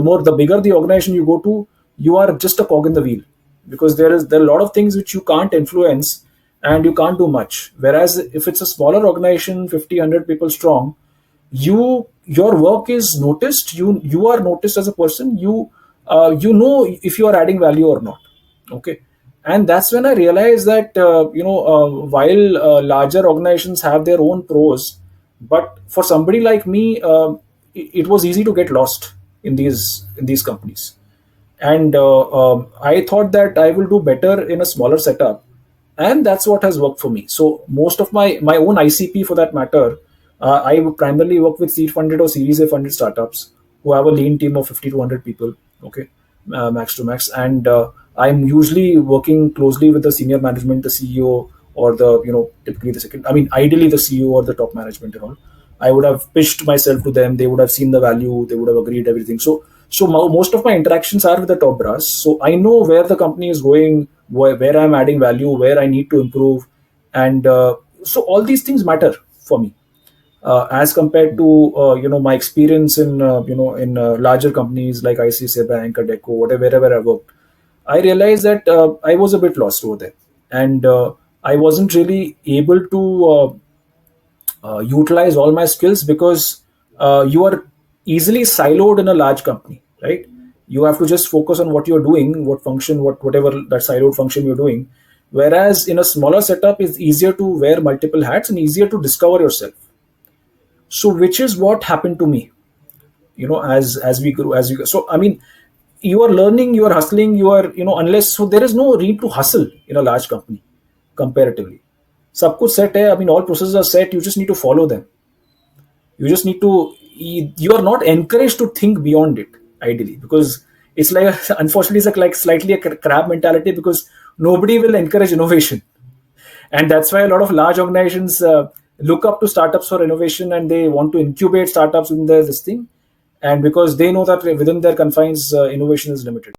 The bigger the organization you go to, you are just a cog in the wheel, because there are a lot of things which you can't influence and you can't do much. Whereas if it's a smaller organization, 50, 100 people strong, your work is noticed. You are noticed as a person. You know if you are adding value or not. Okay. And that's when I realized that while larger organizations have their own pros, but for somebody like me, it was easy to get lost in these companies. And I thought that I will do better in a smaller setup, and that's what has worked for me. So most of my own ICP, for that matter, I primarily work with seed funded or Series A funded startups who have a lean team of 50 to 100 people. Okay. Max to max. And I'm usually working closely with the senior management, the CEO, or the typically the second, I mean, ideally the CEO or the top management and all. I would have pitched myself to them. They would have seen the value. They would have agreed everything. So most of my interactions are with the top brass. So I know where the company is going, where I'm adding value, where I need to improve, and so all these things matter for me, as compared to my experience in larger companies like ICICI Bank, Adecco, whatever, wherever I worked. I realized that I was a bit lost over there, and I wasn't really able to utilize all my skills, because you are easily siloed in a large company, right? You have to just focus on what you're doing, what function, whatever that siloed function you're doing. Whereas in a smaller setup, it's easier to wear multiple hats and easier to discover yourself. So which is what happened to me, as we grew, as you so I mean, you are learning, you are hustling, you are, unless, so there is no need to hustle in a large company comparatively. सब कुछ set है. I mean, all processes are set. You just need to follow them. You just need to. You are not encouraged to think beyond it, ideally, because it's like unfortunately it's like slightly a crab mentality, because nobody will encourage innovation, and that's why a lot of large organizations look up to startups for innovation, and they want to incubate startups in this thing, and because they know that within their confines, innovation is limited.